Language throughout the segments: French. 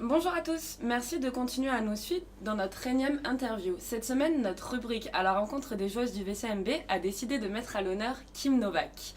Bonjour à tous, merci de continuer à nous suivre dans notre énième interview. Cette semaine, notre rubrique à la rencontre des joueuses du VCMB a décidé de mettre à l'honneur Kim Novak.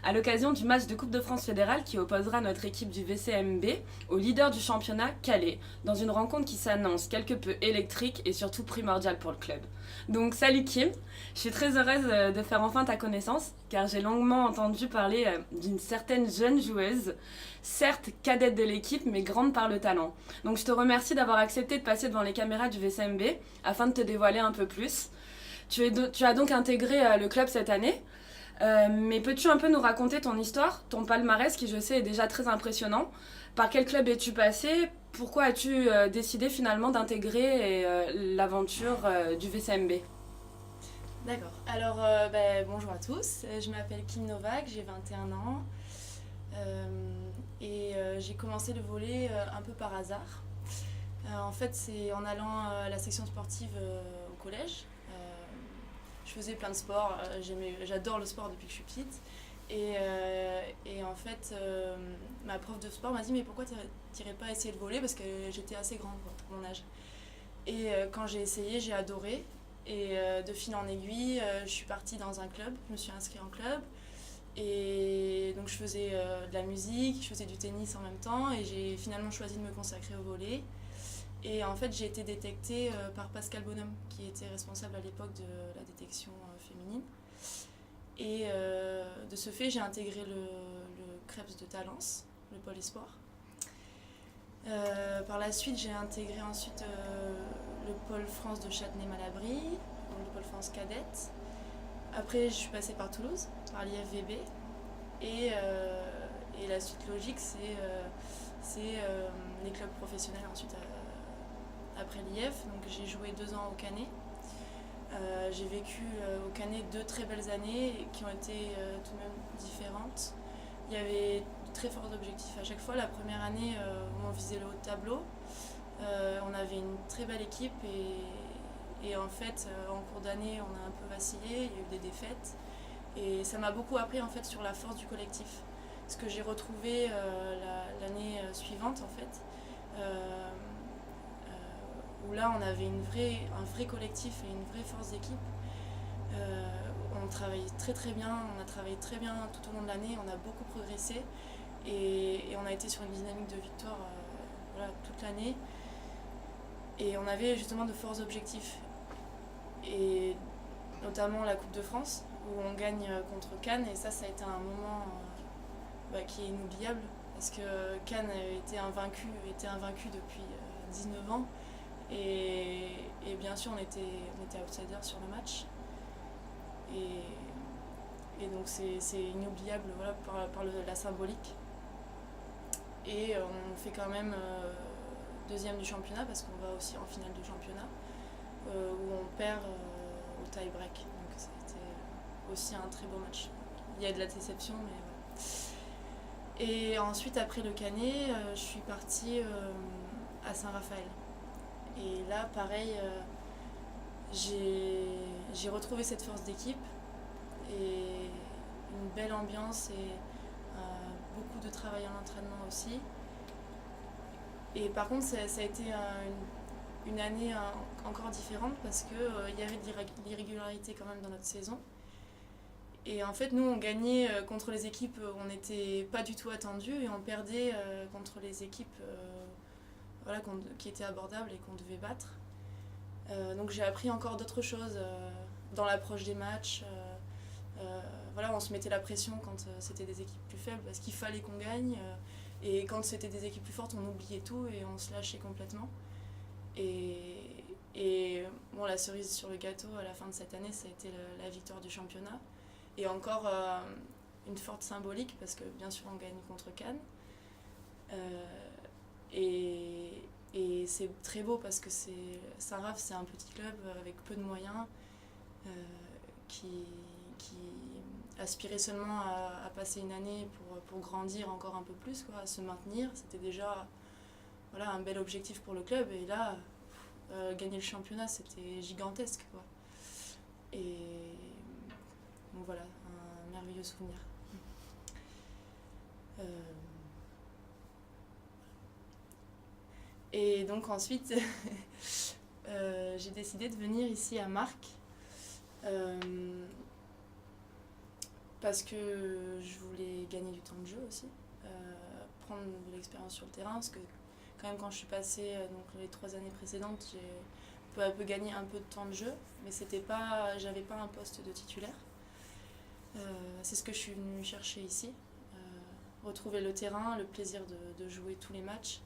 À l'occasion du match de Coupe de France fédérale qui opposera notre équipe du VCMB au leader du championnat, Calais, dans une rencontre qui s'annonce quelque peu électrique et surtout primordiale pour le club. Donc salut Kim, je suis très heureuse de faire enfin ta connaissance car j'ai longuement entendu parler d'une certaine jeune joueuse, certes cadette de l'équipe mais grande par le talent. Donc je te remercie d'avoir accepté de passer devant les caméras du VCMB afin de te dévoiler un peu plus. Tu as donc intégré le club cette année. Mais peux-tu un peu nous raconter ton histoire, ton palmarès qui je sais est déjà très impressionnant. Par quel club es-tu passé? Pourquoi as-tu décidé finalement d'intégrer l'aventure du VCMB? D'accord. Alors, bonjour à tous. Je m'appelle Kim Novak, j'ai 21 ans. J'ai commencé le volley un peu par hasard. En fait, c'est en allant à la section sportive au collège. Je faisais plein de sports. J'adore le sport depuis que je suis petite. Et en fait, ma prof de sport m'a dit mais pourquoi t'irais pas essayer le volley parce que j'étais assez grande pour mon âge. Quand j'ai essayé, j'ai adoré. De fil en aiguille, je suis partie dans un club, je me suis inscrite en club. Et donc je faisais de la musique, je faisais du tennis en même temps et j'ai finalement choisi de me consacrer au volley. Et en fait, j'ai été détectée par Pascal Bonhomme, qui était responsable à l'époque de la détection féminine. De ce fait, j'ai intégré le CREPS de Talence, le pôle espoir. Par la suite, j'ai intégré ensuite le pôle France de Châtenay-Malabry, le pôle France cadette. Après, je suis passée par Toulouse, par l'IFVB. Et la suite logique, c'est les clubs professionnels ensuite après l'IF. Donc j'ai joué 2 ans au Canet. J'ai vécu au Canet 2 très belles années qui ont été tout de même différentes. Il y avait de très forts objectifs à chaque fois. La première année, on visait le haut de tableau. On avait une très belle équipe et en fait, en cours d'année, on a un peu vacillé, il y a eu des défaites. Et ça m'a beaucoup appris en fait sur la force du collectif. Ce que j'ai retrouvé l'année suivante en fait, où là on avait un vrai collectif et une vraie force d'équipe. On travaillait très très bien, on a travaillé très bien tout au long de l'année, on a beaucoup progressé et on a été sur une dynamique de victoire toute l'année. Et on avait justement de forts objectifs. Et notamment la Coupe de France, où on gagne contre Cannes. Et ça a été un moment qui est inoubliable, parce que Cannes était invaincu depuis 19 ans. Et bien sûr, on était outsiders sur le match. Et donc c'est inoubliable par la symbolique. Et on fait quand même deuxième du championnat, parce qu'on va aussi en finale du championnat, où on perd au tie-break. Donc c'était aussi un très beau match. Il y a de la déception, mais voilà. Et ensuite, après le Canet, je suis partie à Saint-Raphaël. Et là, pareil, j'ai retrouvé cette force d'équipe et une belle ambiance et beaucoup de travail en entraînement aussi. Et par contre, ça a été une année encore différente parce qu'il y avait de l'irrégularité quand même dans notre saison. Et en fait, nous, on gagnait contre les équipes où on n'était pas du tout attendu et on perdait contre les équipes qui étaient abordables et qu'on devait battre. Donc j'ai appris encore d'autres choses dans l'approche des matchs. On se mettait la pression quand c'était des équipes plus faibles parce qu'il fallait qu'on gagne. Et quand c'était des équipes plus fortes, on oubliait tout et on se lâchait complètement. La cerise sur le gâteau à la fin de cette année, ça a été la victoire du championnat. Et encore une forte symbolique parce que bien sûr on gagne contre Cannes. Et c'est très beau parce que Saint-Raph, c'est un petit club avec peu de moyens qui aspirait seulement à passer une année pour grandir encore un peu plus, à se maintenir. C'était déjà un bel objectif pour le club. Et là, gagner le championnat, c'était gigantesque. Et donc voilà, un merveilleux souvenir. Et donc ensuite, j'ai décidé de venir ici à Marques parce que je voulais gagner du temps de jeu aussi, prendre de l'expérience sur le terrain, parce que quand même quand je suis passée donc les 3 années précédentes, j'ai peu à peu gagné un peu de temps de jeu, mais j'avais pas un poste de titulaire. C'est ce que je suis venue chercher ici, retrouver le terrain, le plaisir de jouer tous les matchs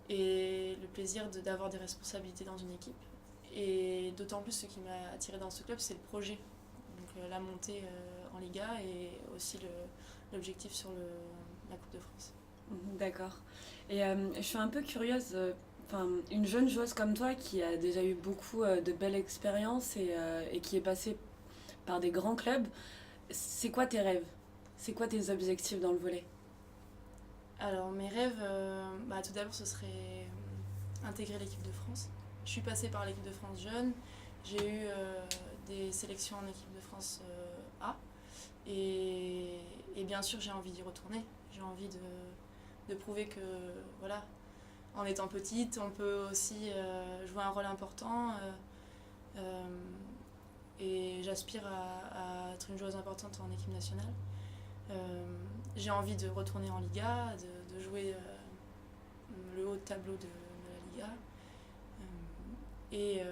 et le plaisir d'avoir des responsabilités dans une équipe. Et d'autant plus ce qui m'a attiré dans ce club, c'est le projet. Donc la montée en Liga et aussi l'objectif sur la Coupe de France. D'accord. Et je suis un peu curieuse, une jeune joueuse comme toi qui a déjà eu beaucoup de belles expériences et qui est passée par des grands clubs, c'est quoi tes rêves? C'est quoi tes objectifs dans le volley? Alors mes rêves, tout d'abord ce serait intégrer l'équipe de France. Je suis passée par l'équipe de France jeune, j'ai eu des sélections en équipe de France A et bien sûr j'ai envie d'y retourner. J'ai envie de prouver que voilà, en étant petite on peut aussi jouer un rôle important et j'aspire à être une joueuse importante en équipe nationale. J'ai envie de retourner en Liga, de jouer le haut de tableau de la Liga. Et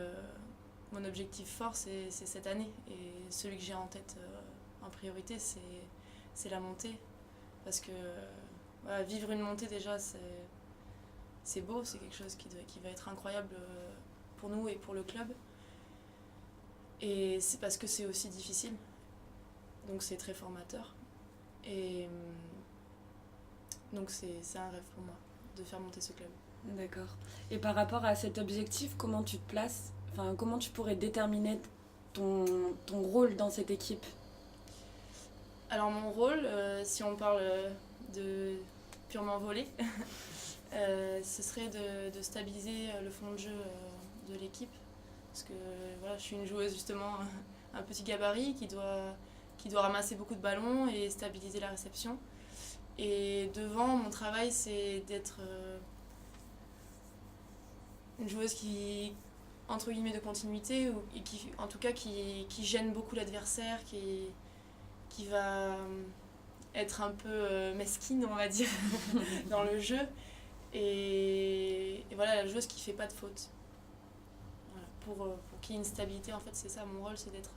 mon objectif fort, c'est cette année. Et celui que j'ai en tête en priorité, c'est la montée. Parce que vivre une montée, déjà, c'est beau, c'est quelque chose qui va être incroyable pour nous et pour le club. Et c'est parce que c'est aussi difficile. Donc c'est très formateur. Et donc c'est un rêve pour moi de faire monter ce club. D'accord. Et par rapport à cet objectif, comment tu te places? Enfin, comment tu pourrais déterminer ton rôle dans cette équipe? Alors mon rôle, si on parle de purement volley, ce serait de stabiliser le fond de jeu de l'équipe. Parce que voilà, je suis une joueuse justement un petit gabarit qui doit ramasser beaucoup de ballons et stabiliser la réception. Et devant, mon travail, c'est d'être une joueuse qui, entre guillemets, de continuité, et qui, en tout cas, qui gêne beaucoup l'adversaire, qui va être un peu mesquine, on va dire, dans le jeu. Et voilà, la joueuse qui fait pas de faute. Voilà. Pour qu'il y ait une stabilité, en fait, c'est ça, mon rôle, c'est d'être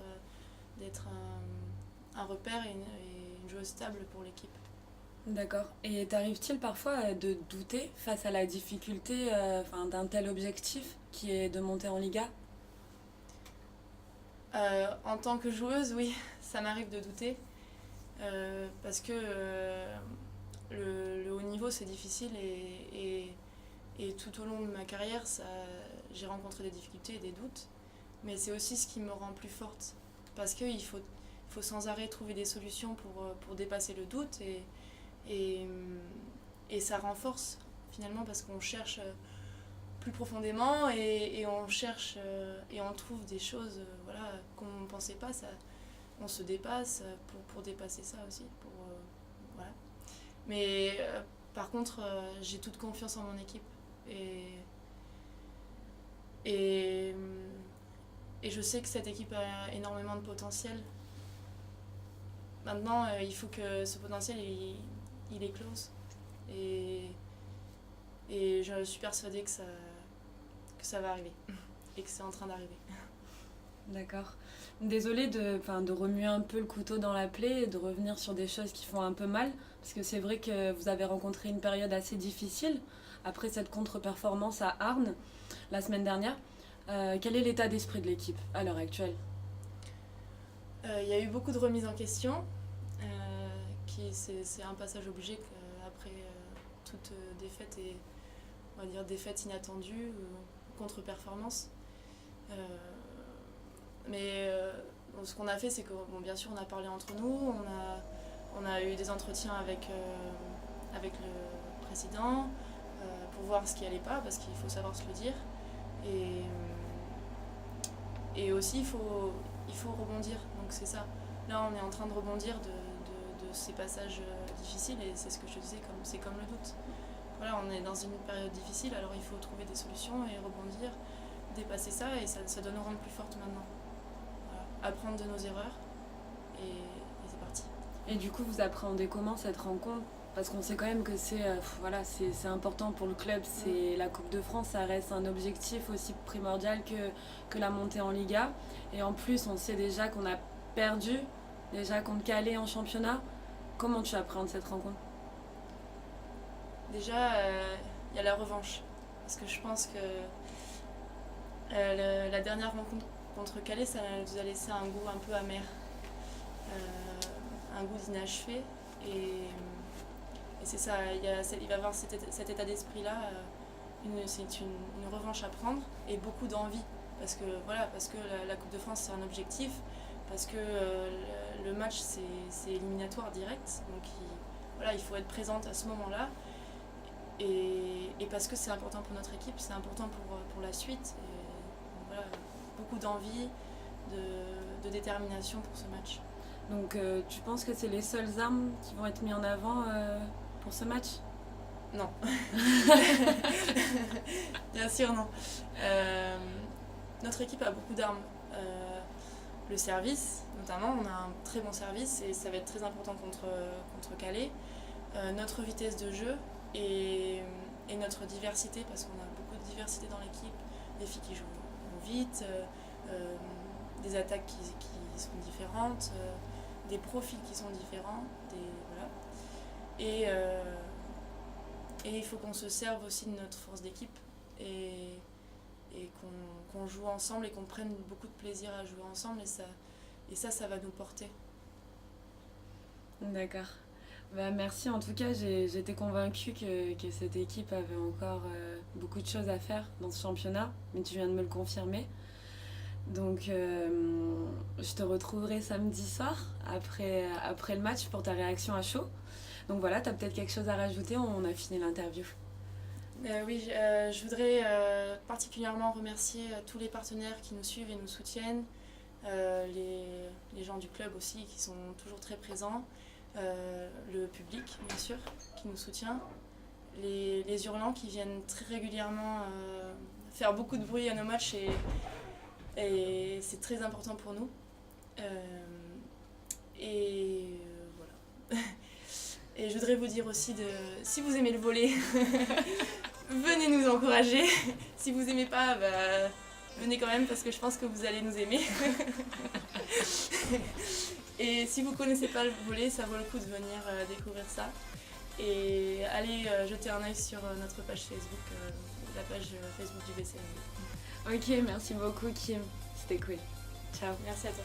un repère et une joueuse stable pour l'équipe. D'accord. Et t'arrive-t-il parfois de douter face à la difficulté d'un tel objectif qui est de monter en Liga? En tant que joueuse, oui, ça m'arrive de douter. Parce que le haut niveau, c'est difficile et tout au long de ma carrière, j'ai rencontré des difficultés et des doutes. Mais c'est aussi ce qui me rend plus forte. Parce qu'il faut sans arrêt trouver des solutions pour dépasser le doute et ça renforce finalement parce qu'on cherche plus profondément et on cherche et on trouve des choses qu'on ne pensait pas, on se dépasse pour dépasser ça aussi. Voilà. Mais par contre, j'ai toute confiance en mon équipe et je sais que cette équipe a énormément de potentiel. Maintenant, il faut que ce potentiel il éclose. Et je suis persuadée que ça va arriver. Et que c'est en train d'arriver. D'accord. Désolée de remuer un peu le couteau dans la plaie et de revenir sur des choses qui font un peu mal. Parce que c'est vrai que vous avez rencontré une période assez difficile après cette contre-performance à Arnes la semaine dernière. Quel est l'état d'esprit de l'équipe à l'heure actuelle? Il y a eu beaucoup de remises en question. C'est un passage obligé après toute défaite et on va dire défaite inattendue ou contre-performance. Mais ce qu'on a fait, c'est que bien sûr on a parlé entre nous, on a eu des entretiens avec le président pour voir ce qui allait pas, parce qu'il faut savoir se le dire. Et aussi il faut rebondir, donc c'est ça. Là on est en train de rebondir de ces passages difficiles et c'est ce que je te disais, c'est comme le doute. voilà, on est dans une période difficile, alors il faut trouver des solutions et rebondir, dépasser ça, et ça doit nous rendre plus fortes maintenant. Voilà. Apprendre de nos erreurs et c'est parti. Et du coup, vous appréhendez comment cette rencontre? Parce qu'on sait quand même que c'est important pour le club. La Coupe de France, ça reste un objectif aussi primordial que la montée en Liga. Et en plus, on sait déjà qu'on a perdu déjà contre Calais en championnat. Comment tu appréhendes cette rencontre? Déjà, il y a la revanche. Parce que je pense que la dernière rencontre contre Calais, ça nous a laissé un goût un peu amer. Un goût d'inachevé. Et c'est ça, il va y avoir cet état d'esprit-là. C'est une revanche à prendre et beaucoup d'envie. Parce que la Coupe de France, c'est un objectif. Parce que le match, c'est éliminatoire direct. Donc il faut être présente à ce moment-là. Et parce que c'est important pour notre équipe, c'est important pour la suite. Et voilà, beaucoup d'envie, de détermination pour ce match. Donc tu penses que c'est les seules armes qui vont être mises en avant pour ce match? Non. Bien sûr, non. Notre équipe a beaucoup d'armes. Le service, notamment, on a un très bon service et ça va être très important contre Calais. Notre vitesse de jeu et notre diversité, parce qu'on a beaucoup de diversité dans l'équipe. Des filles qui jouent vite, des attaques qui sont différentes, des profils qui sont différents. Voilà. Et il faut qu'on se serve aussi de notre force d'équipe et qu'on joue ensemble et qu'on prenne beaucoup de plaisir à jouer ensemble. Et ça va nous porter. D'accord. Merci, en tout cas j'étais convaincue que cette équipe avait encore beaucoup de choses à faire dans ce championnat, mais tu viens de me le confirmer. Donc je te retrouverai samedi soir après le match pour ta réaction à chaud. Donc voilà, tu as peut-être quelque chose à rajouter, on a fini l'interview. Oui, je voudrais particulièrement remercier tous les partenaires qui nous suivent et nous soutiennent, les gens du club aussi qui sont toujours très présents, le public bien sûr qui nous soutient, les hurlants qui viennent très régulièrement faire beaucoup de bruit à nos matchs et c'est très important pour nous. Voilà. Et je voudrais vous dire aussi, si vous aimez le volley, venez nous encourager. Si vous aimez pas, venez quand même parce que je pense que vous allez nous aimer. Et si vous connaissez pas le volley, ça vaut le coup de venir découvrir ça. Et allez jeter un œil sur notre page Facebook, la page Facebook du VCMB. Ok, merci beaucoup Kim, c'était cool. Ciao. Merci à toi.